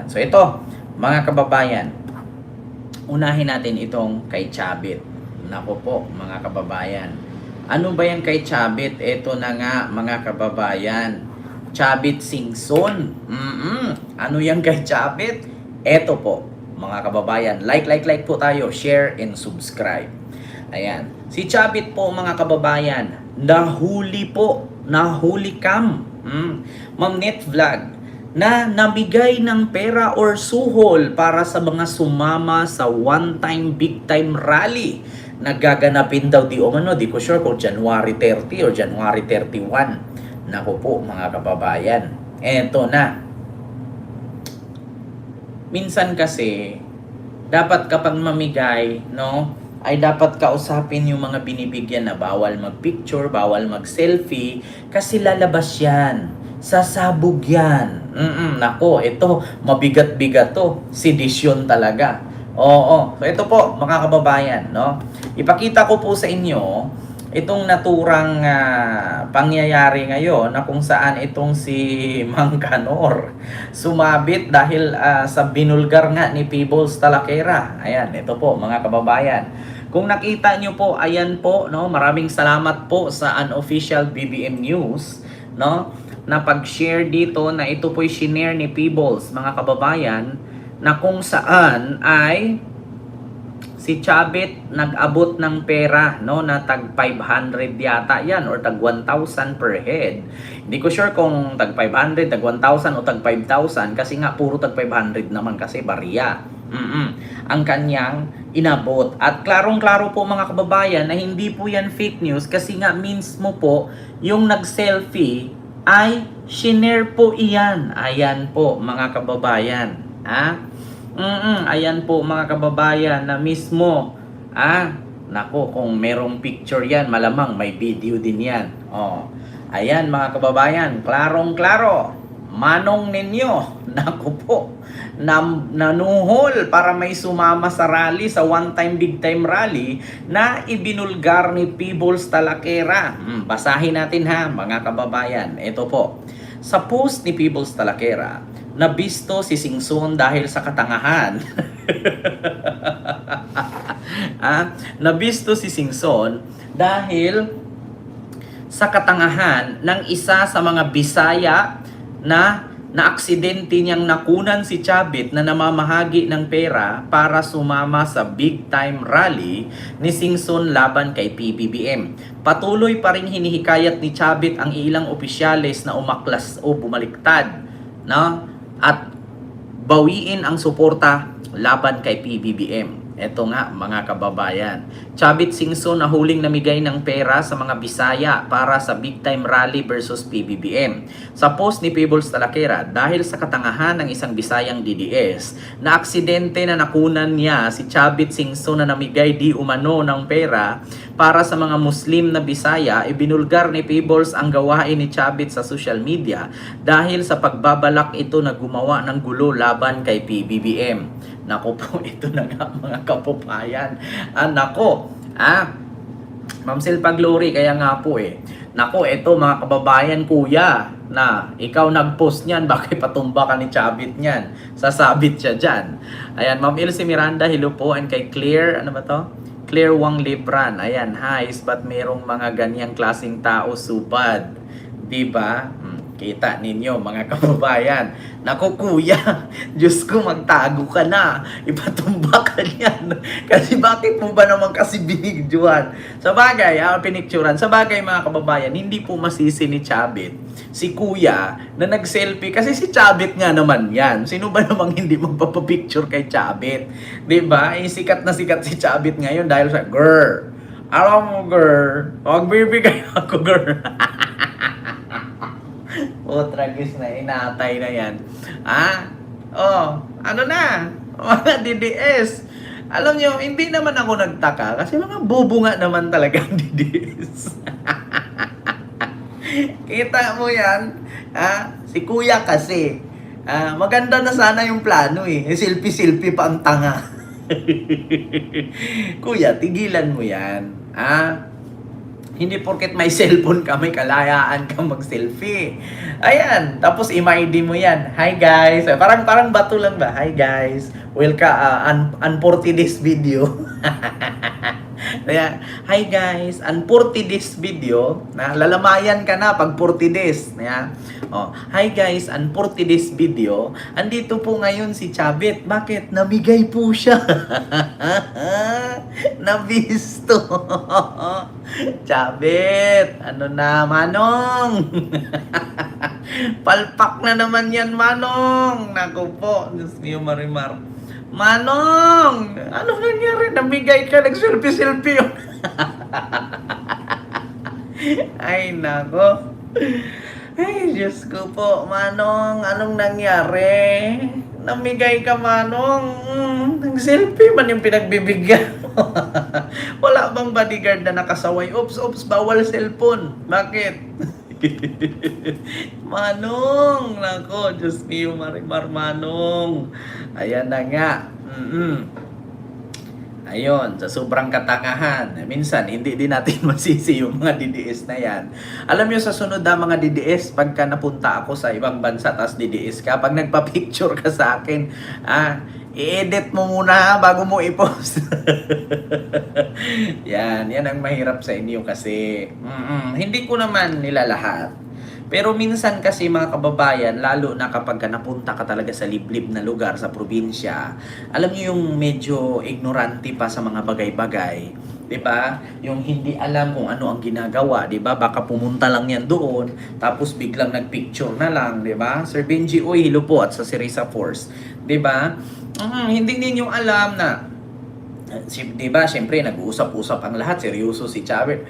Ayan. So ito, mga kababayan, unahin natin itong kay Chabit. Nako po, mga kababayan. Ano ba yan kay Chabit? Ito na nga, mga kababayan. Chabit Singson. Ano yan kay Chabit? Ito po, mga kababayan. Like po tayo. Share and subscribe. Ayan. Si Chabit po, mga kababayan, nahuli po. Nahuli cam. Ma'am Net Vlog na namigay ng pera or suhol para sa mga sumama sa one-time, big-time rally na gaganapin daw di umano, di ko sure kung January 30 or January 31. Naku po, mga kababayan, eto na. Minsan kasi, dapat kapag mamigay, no, ay dapat kausapin yung mga binibigyan na bawal mag-picture, bawal mag-selfie, kasi lalabas yan. Sasabog yan. Nako, ito, mabigat-bigat to. Sedisyon talaga. Oo. So, ito po, mga kababayan, no? Ipakita ko po sa inyo itong naturang pangyayari ngayon na kung saan itong si Mang Kanor sumabit dahil sa binulgar nga ni Peebles Talakera. Ayan, ito po, mga kababayan. Kung nakita nyo po, ayan po, no? Maraming salamat po sa unofficial BBM News, no? Na pag-share dito na ito po'y shinare ni Peebles, mga kababayan, na kung saan ay si Chabit nag-abot ng pera, no, na tag 500 yata yan or tag 1,000 per head. Hindi ko sure kung tag 500, tag 1,000 o tag 5,000 kasi nga puro tag 500 naman kasi bariya. Ang kanyang inabot. At klarong-klaro po, mga kababayan, na hindi po yan fake news kasi nga mismo po yung nag-selfie ay shinare po iyan. Ayan po, mga kababayan. Ayan po, mga kababayan, na mismo. Nako, kung merong picture yan, malamang may video din yan. Ayan, mga kababayan, klarong-klaro. Manong ninyo, nako po, nanuhol para may sumama sa rally, sa one-time, big-time rally na ibinulgar ni Peebles Talakera. Basahin natin ha, mga kababayan. Ito po, sa post ni Peebles Talakera, nabisto si Singson dahil sa katangahan. Nabisto si Singson dahil sa katangahan ng isa sa mga Bisaya na aksidente niyang nakunan si Chabit na namamahagi ng pera para sumama sa big time rally ni Singson laban kay PBBM. Patuloy pa ring hinihikayat ni Chabit ang ilang opisyales na umaklas o bumaliktad, no? At bawiin ang suporta laban kay PBBM. Ito nga, mga kababayan. Chabit Singson na huling namigay ng pera sa mga Bisaya para sa big time rally versus PBBM. Sa post ni Peebles Talakera, dahil sa katangahan ng isang Bisayang DDS na aksidente na nakunan niya si Chabit Singson na namigay di umano ng pera para sa mga Muslim na Bisaya, ibinulgar ni Peebles ang gawain ni Chabit sa social media dahil sa pagbabalak ito na gumawa ng gulo laban kay PBBM. Nako po, ito na nga, mga kapupayan. Nako, Ma'am Silpa Glory, kaya nga po Nako, ito mga kababayan, kuya, na ikaw nag-post niyan, bakit patumba ka ni Chabit niyan? Sasabit siya dyan. Ayan, Ma'am Elsie Miranda, hello po, and kay Claire, ano ba to? Claire Wang Libran, ayan, hi, ba't merong mga ganyang klaseng tao subad? Diba? Kita ninyo, mga kababayan. Naku, kuya, Diyos ko, magtago ka na. Ipatumba ka niyan. Kasi bakit mo ba naman kasi binigjuhan? Sa bagay, pinicturan. Sa bagay, mga kababayan, hindi po masisi ni Chabit si kuya na nag-selfie. Kasi si Chabit nga naman yan. Sino ba namang hindi magpapapicture kay Chabit? Diba? Sikat na sikat si Chabit ngayon dahil sa, girl, alam mo, girl, magbibigay ako, girl. Tragis na, inatay na yan. Ano na? Mga DDS. Alam nyo, hindi naman ako nagtaka kasi mga bobo nga naman talaga ang DDS. Kita mo yan? Si kuya kasi. Maganda na sana yung plano Selfie-selfie pa ang tanga. Kuya, tigilan mo yan. Hindi porket may cellphone ka, may kalayaan kang mag-selfie. Ayan, tapos i-ID mo yan. Hi guys. Parang bato lang ba? Hi guys. Welcome, un 40 days video. Kaya, hi guys, ang 40 days video, na lalamayan ka na pag 40 days. Kaya, hi guys, ang 40 days video, andito po ngayon si Chabit. Bakit? Namigay po siya. Nabisto. Chabit, ano na, Manong? Palpak na naman yan, Manong. Naku po, Diyos niyo, Marimar. Manong, ano nangyari? Namigay ka, nag-selfie-selfie yun. Ay, nako. Ay, Diyos ko po, Manong, anong nangyari? Namigay ka, Manong. Nag-selfie man yung pinagbibigyan mo. Wala bang bodyguard na nakasaway? Oops, bawal cellphone. Bakit? Manong, nako, Diyos niyo, Marimar, Manong. Ayan na nga. Ayun, sa sobrang katangahan. Minsan, hindi din natin masisi yung mga DDS na yan. Alam nyo, sa sunod na mga DDS, pagka napunta ako sa ibang bansa, tas DDS ka, pag nagpa-picture ka sa akin, i-edit mo muna bago mo i-post. yan ang mahirap sa inyo kasi hindi ko naman nila lahat. Pero minsan kasi mga kababayan, lalo na kapag napunta ka talaga sa liblib na lugar sa probinsya, alam niyo yung medyo ignorante pa sa mga bagay-bagay, 'di ba? Yung hindi alam kung ano ang ginagawa, 'di ba? Baka pumunta lang yan doon, tapos biglang nagpicture na lang, 'di ba? Sir Benji, oy, hello po at sa Sirisa Force, 'di ba? Hindi ninyo alam na diba, syempre, nag-uusap-usap ang lahat. Seryoso si Chabit.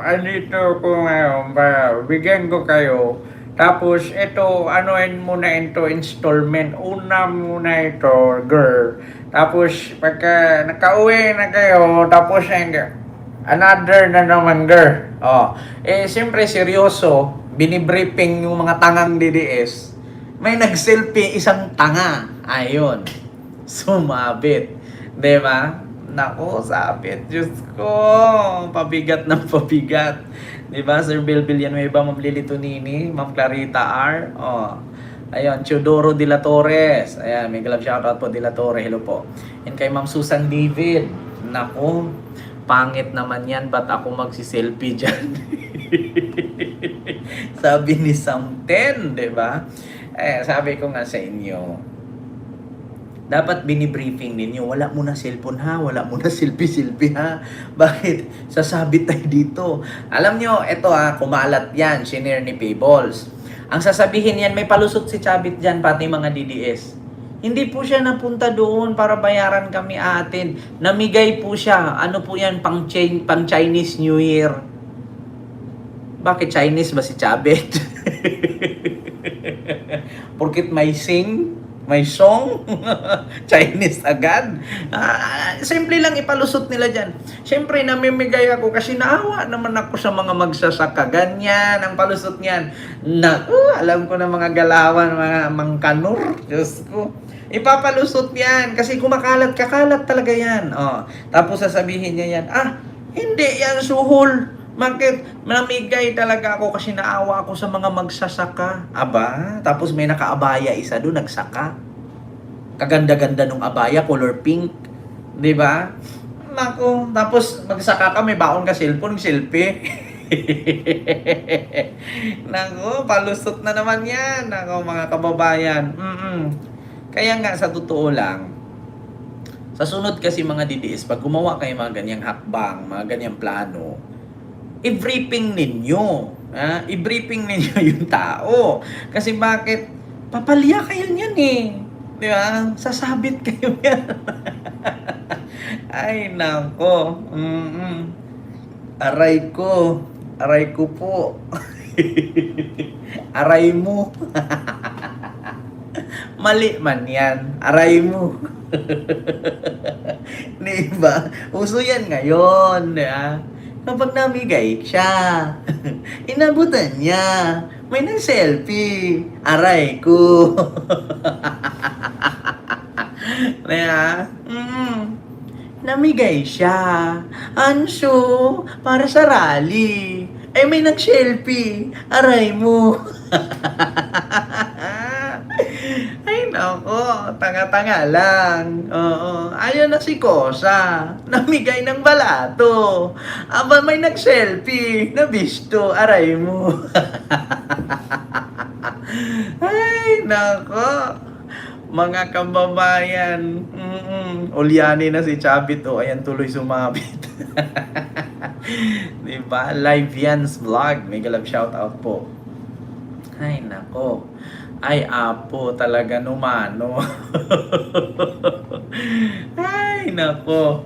Andito ko ngayon para bigyan ko kayo. Tapos, ito, anuin muna ito, installment. Una muna ito, girl. Tapos, pagka nakauwi na kayo, tapos, another na naman, girl. Syempre, seryoso, binibriefing yung mga tangang DDS. May nag-selfie isang tanga. Ayun. Sumabit. Diba? Nako, sapit. Diyos ko. Pabigat ng pabigat. Diba? Sir Bill Villanueva, Ma'am Lily Tonini, Ma'am Clarita R. Ayun, Teodoro de la Torres. Ayan, may glove shoutout po de la Torre. Hello po. And kay Ma'am Susan David. Nako, pangit naman yan. Ba't ako magsiselfie dyan? Sabi ni Samten, diba? Sabi ko nga sa inyo, dapat binibriefing ninyo, wala mo na cellphone ha, wala mo na selfie-selfie ha. Bakit? Sasabit tayo dito. Alam nyo, eto kumalat yan, shinare ni Payables. Ang sasabihin yan, may palusot si Chabit dyan, pati mga DDS. Hindi po siya napunta doon para bayaran kami atin. Namigay po siya. Ano po yan, pang Chinese New Year. Bakit Chinese ba si Chabit? Porkit may may song, Chinese agad. Simple lang ipalusot nila dyan. Siyempre, namimigay ako kasi naawa naman ako sa mga magsasaka. Ganyan ang palusot niyan. Alam ko na mga galawan, mga mangkanur. Diyos ko. Ipapalusot yan kasi kumakalat, kakalat talaga yan. Tapos sasabihin niya yan, hindi yan suhol. Bakit? Namigay talaga ako kasi naawa ako sa mga magsasaka. Aba, tapos may nakaabaya isa doon, nagsaka. Kaganda-ganda nung abaya, color pink. 'Di ba? Nako, tapos magsaka ka, may baon ka cellphone, selfie. Nako, palusot na naman yan. Nako, mga kababayan. Kaya nga, sa totoo lang, sa sunod kasi mga DDS, pag gumawa kayo mga ganyang hakbang, mga ganyang plano, i-briefing ninyo. I-briefing ninyo yung tao. Kasi bakit? Papalya kayo niyan eh. Di ba? Sasabit kayo yan. Ay, nako. Aray ko. Aray ko po. Aray mo. Mali man yan. Aray mo. Diba? Uso yan ngayon. Diba? Kapag namigay siya, inabutan niya, may nag-selfie, aray ko. namigay siya. Ansyo, para sa rally. Eh may nag-selfie. Aray mo. Ay nako, tanga-tanga lang. Oo, ayun na si Kosa. Namigay ng balato. Aba may nag-selfie. Nabisto. Aray mo. Ay nako. Mga kababayan, ulyani na si Chabit. Oh, ayan tuloy sumabit. Diba? Live Yan's vlog. Mega love shoutout po. Ay, nako. Ay, apo talaga numano. Ay, nako.